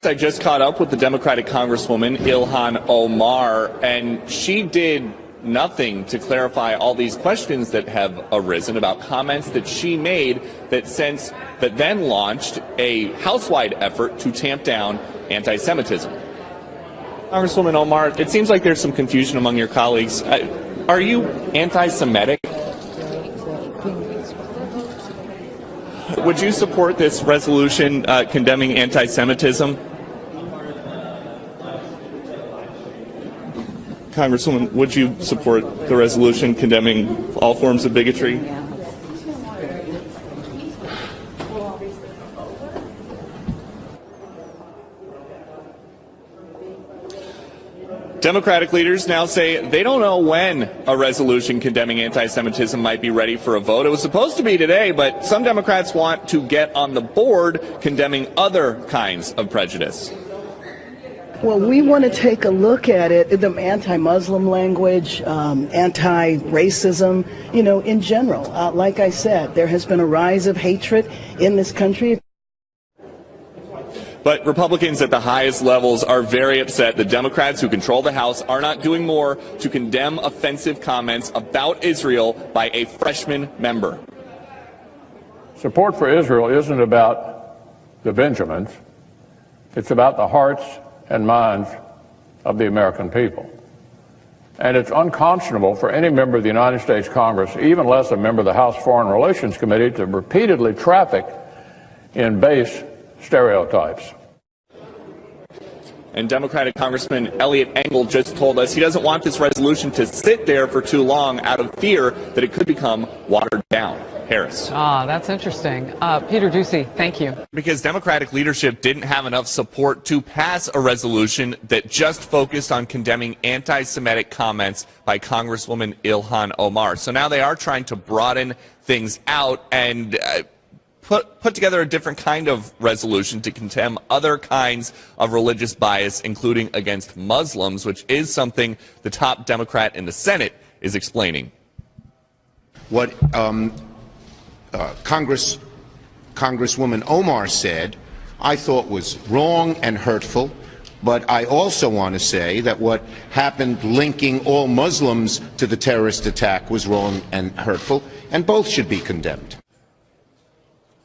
I just caught up with the Democratic Congresswoman Ilhan Omar, and she did nothing to clarify all these questions that have arisen about comments that she made that then launched a house-wide effort to tamp down anti-Semitism. Congresswoman Omar, it seems like there's some confusion among your colleagues. Are you anti-Semitic? Would you support this resolution condemning anti-Semitism? Congresswoman, would you support the resolution condemning all forms of bigotry? Democratic leaders now say they don't know when a resolution condemning anti-Semitism might be ready for a vote. It was supposed to be today, but some Democrats want to get on the board condemning other kinds of prejudice. Well, we want to take a look at it, the anti-Muslim language, anti-racism, in general. Like I said, there has been a rise of hatred in this country. But Republicans at the highest levels are very upset that Democrats who control the House are not doing more to condemn offensive comments about Israel by a freshman member. Support for Israel isn't about the Benjamins. It's about the hearts and minds of the American people. And it's unconscionable for any member of the United States Congress, even less a member of the House Foreign Relations Committee, to repeatedly traffic in base stereotypes. And Democratic Congressman Eliot Engel just told us he doesn't want this resolution to sit there for too long out of fear that it could become watered down. Harris. That's interesting. Peter Doocy, thank you. Because Democratic leadership didn't have enough support to pass a resolution that just focused on condemning anti-Semitic comments by Congresswoman Ilhan Omar. So now they are trying to broaden things out and put together a different kind of resolution to condemn other kinds of religious bias, including against Muslims, which is something the top Democrat in the Senate is explaining. What Congresswoman Omar said, I thought was wrong and hurtful, but I also want to say that what happened linking all Muslims to the terrorist attack was wrong and hurtful, and both should be condemned.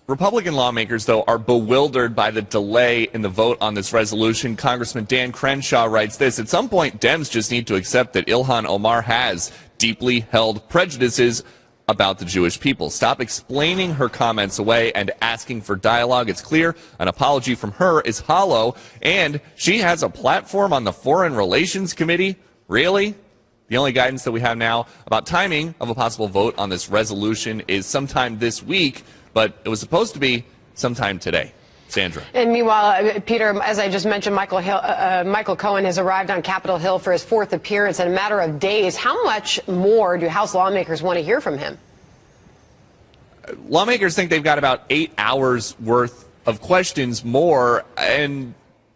Republican lawmakers, though, are bewildered by the delay in the vote on this resolution. Congressman Dan Crenshaw writes this: at some point, Dems just need to accept that Ilhan Omar has deeply held prejudices about the Jewish people. Stop explaining her comments away and asking for dialogue. It's clear an apology from her is hollow, and she has a platform on the Foreign Relations Committee. Really? The only guidance that we have now about timing of a possible vote on this resolution is sometime this week, but it was supposed to be sometime today. Sandra. And meanwhile, Peter, as I just mentioned, Michael Cohen has arrived on Capitol Hill for his fourth appearance in a matter of days. How much more do House lawmakers want to hear from him? Lawmakers think they've got about 8 hours worth of questions more, and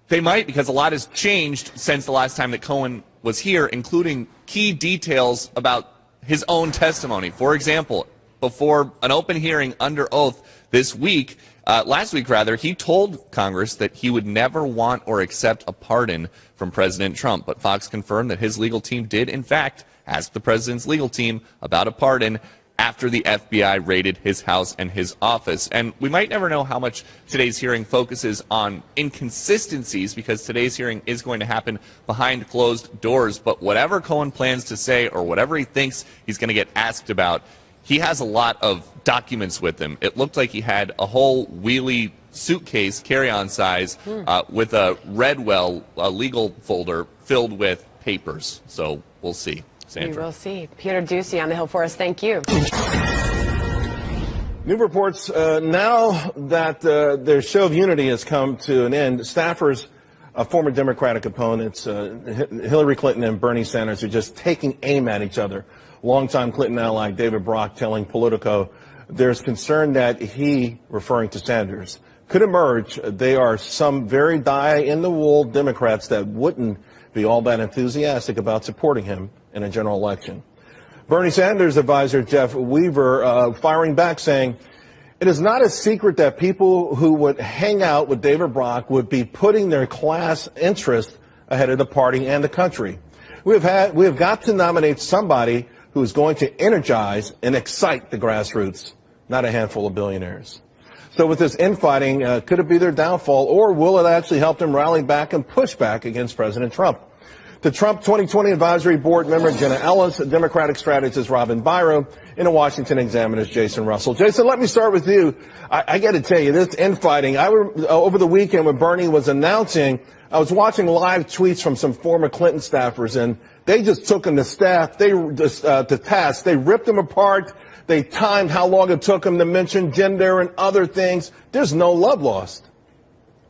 they might, because a lot has changed since the last time that Cohen was here, including key details about his own testimony. For example, before an open hearing under oath this week, last week rather, he told Congress that he would never want or accept a pardon from President Trump. But Fox confirmed that his legal team did, in fact, ask the president's legal team about a pardon after the FBI raided his house and his office. And we might never know how much today's hearing focuses on inconsistencies, because today's hearing is going to happen behind closed doors. But whatever Cohen plans to say or whatever he thinks he's going to get asked about, he has a lot of documents with him. It looked like he had a whole wheelie suitcase, carry-on size, with a Redwell legal folder filled with papers. So we'll see. Sandra. We will see. Peter Doocy on the Hill for us. Thank you. New reports now that their show of unity has come to an end. Staffers of former Democratic opponents, Hillary Clinton and Bernie Sanders, are just taking aim at each other. Longtime Clinton ally David Brock telling Politico there's concern that he, referring to Sanders, could emerge. They are some very die-in-the-wool Democrats that wouldn't be all that enthusiastic about supporting him in a general election. Bernie Sanders advisor Jeff Weaver firing back, saying It is not a secret that people who would hang out with David Brock would be putting their class interest ahead of the party and the country. We have got to nominate somebody who is going to energize and excite the grassroots, not a handful of billionaires. So with this infighting, could it be their downfall, or will it actually help them rally back and push back against President Trump? The Trump 2020 Advisory Board member Jenna Ellis, Democratic strategist Robin Byro, and the Washington Examiner's Jason Russell. Jason, let me start with you. I got to tell you, this infighting, over the weekend when Bernie was announcing, I was watching live tweets from some former Clinton staffers, and they just took him to task. They ripped him apart. They timed how long it took him to mention gender and other things. There's no love lost.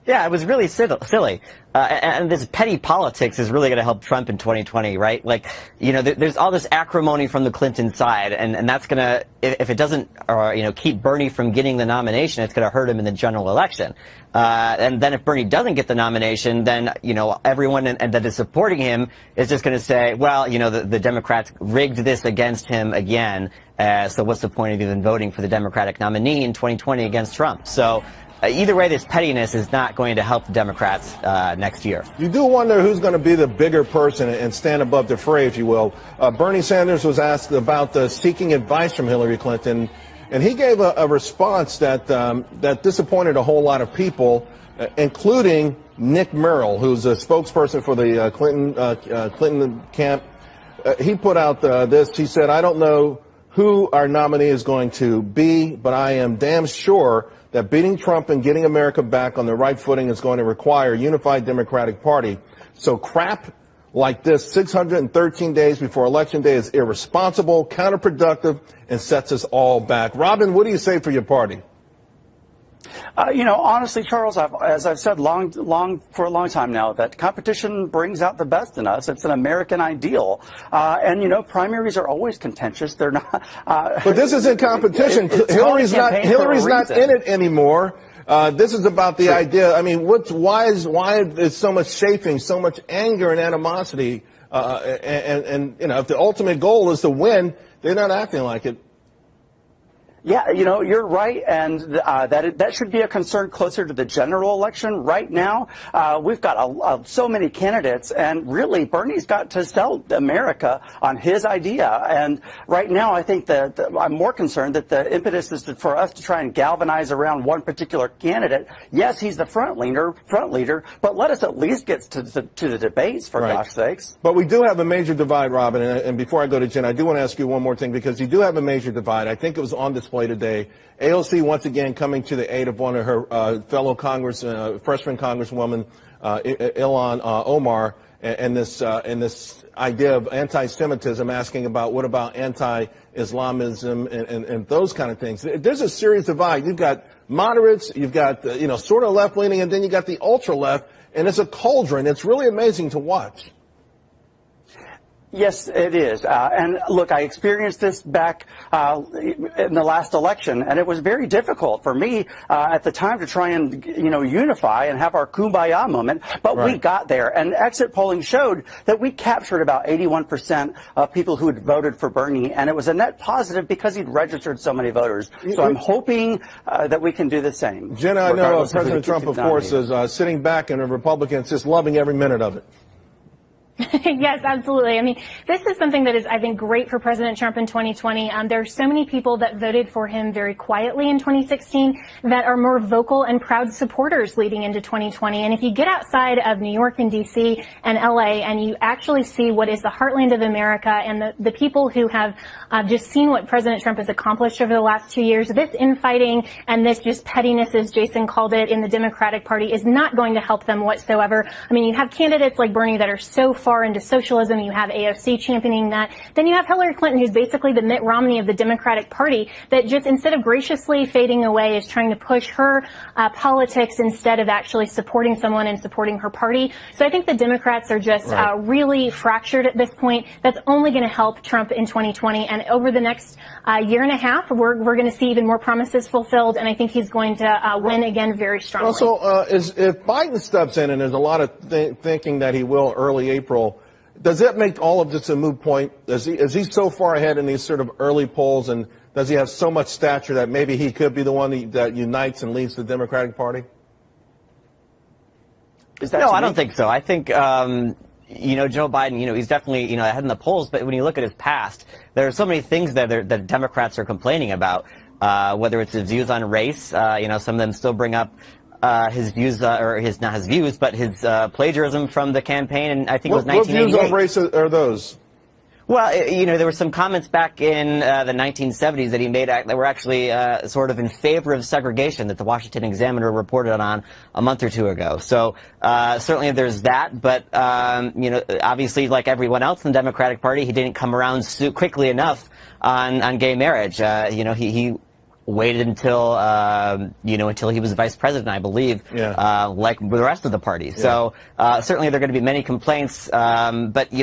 Yeah, it was really silly. And this petty politics is really going to help Trump in 2020, right? Like, there's all this acrimony from the Clinton side, and that's going to, if it doesn't, keep Bernie from getting the nomination, it's going to hurt him in the general election. And then if Bernie doesn't get the nomination, then, everyone that is supporting him is just going to say, well, the Democrats rigged this against him again. So what's the point of even voting for the Democratic nominee in 2020 against Trump? So, either way, this pettiness is not going to help the Democrats next year. You do wonder who's going to be the bigger person and stand above the fray, if you will. Bernie Sanders was asked about seeking advice from Hillary Clinton, and he gave a response that disappointed a whole lot of people, including Nick Merrill, who's a spokesperson for the Clinton camp. He put out this. He said, "I don't know who our nominee is going to be, but I am damn sure that beating Trump and getting America back on the right footing is going to require a unified Democratic Party. So crap like this 613 days before Election Day is irresponsible, counterproductive, and sets us all back." Robin, what do you say for your party? Honestly, Charles, as I've said for a long time now, that competition brings out the best in us. It's an American ideal. And primaries are always contentious. They're not. But this isn't competition. Hillary's not in it anymore. This is about the idea. I mean, why is so much chafing, so much anger and animosity? If the ultimate goal is to win, they're not acting like it. Yeah, you're right, and that should be a concern closer to the general election. Right now, we've got so many candidates, and really, Bernie's got to sell America on his idea. And right now, I think that I'm more concerned that the impetus is for us to try and galvanize around one particular candidate. Yes, he's the front leader, but let us at least get to the debates, for gosh sakes. But we do have a major divide, Robin, and before I go to Jen, I do want to ask you one more thing, because you do have a major divide. I think it was on display today. AOC once again coming to the aid of one of her fellow freshman Congresswoman, Ilhan Omar, and this idea of anti-Semitism, asking about what about anti-Islamism and those kind of things. There's a serious divide. You've got moderates, you've got sort of left-leaning, and then you got the ultra-left, and it's a cauldron. It's really amazing to watch. Yes, it is. And look, I experienced this back in the last election, and it was very difficult for me at the time to try and, unify and have our kumbaya moment. But we got there, and exit polling showed that we captured about 81% of people who had voted for Bernie, and it was a net positive because he'd registered so many voters. So I'm hoping that we can do the same. Jenna, I know President Trump, of course, is sitting back, and the Republicans just loving every minute of it. Yes, absolutely. I mean, this is something that is, I think, great for President Trump in 2020. There are so many people that voted for him very quietly in 2016 that are more vocal and proud supporters leading into 2020. And if you get outside of New York and D.C. and L.A. and you actually see what is the heartland of America and the people who have just seen what President Trump has accomplished over the last 2 years, this infighting and this just pettiness, as Jason called it, in the Democratic Party is not going to help them whatsoever. I mean, you have candidates like Bernie that are so far into socialism. You have AOC championing that. Then you have Hillary Clinton, who's basically the Mitt Romney of the Democratic Party, that just instead of graciously fading away is trying to push her politics instead of actually supporting someone and supporting her party. So I think the Democrats are just really fractured at this point. That's only going to help Trump in 2020. And over the next year and a half, we're going to see even more promises fulfilled. And I think he's going to win again very strongly. Also, if Biden steps in, and there's a lot of thinking that he will early April, does that make all of this a moot point? Is he so far ahead in these sort of early polls, and Does he have so much stature that maybe he could be the one that unites and leads the Democratic Party? No, I don't think so. I think, Joe Biden, he's definitely, ahead in the polls. But when you look at his past, there are so many things that Democrats are complaining about, whether it's his views on race. Some of them still bring up his views, or not his views, but his plagiarism from the campaign. And I think it was 1988. What views on race are those? Well, there were some comments back in the 1970s that he made that were actually sort of in favor of segregation that the Washington Examiner reported on a month or two ago. So certainly there's that. But, obviously, like everyone else in the Democratic Party, he didn't come around quickly enough on gay marriage. He waited until until he was vice president, I believe, like the rest of the party. Yeah. So certainly there are going to be many complaints. But,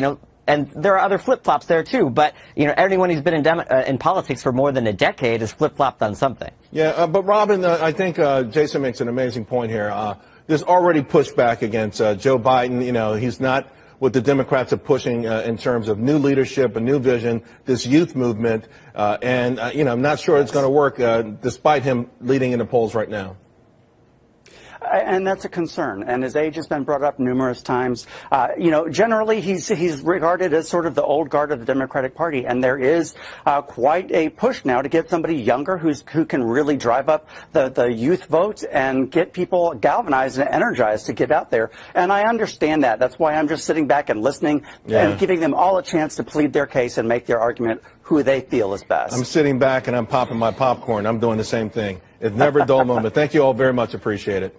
and there are other flip-flops there, too. But, anyone who's been in politics for more than a decade has flip-flopped on something. Yeah, but Robin, I think Jason makes an amazing point here. There's already pushback against Joe Biden. He's not what the Democrats are pushing in terms of new leadership, a new vision, this youth movement. I'm not sure it's going to work despite him leading in the polls right now. And that's a concern. And his age has been brought up numerous times. Generally, he's regarded as sort of the old guard of the Democratic Party. And there is quite a push now to get somebody younger who can really drive up the youth vote and get people galvanized and energized to get out there. And I understand that. That's why I'm just sitting back and listening and giving them all a chance to plead their case and make their argument who they feel is best. I'm sitting back and I'm popping my popcorn. I'm doing the same thing. It's never a dull moment. Thank you all very much. Appreciate it.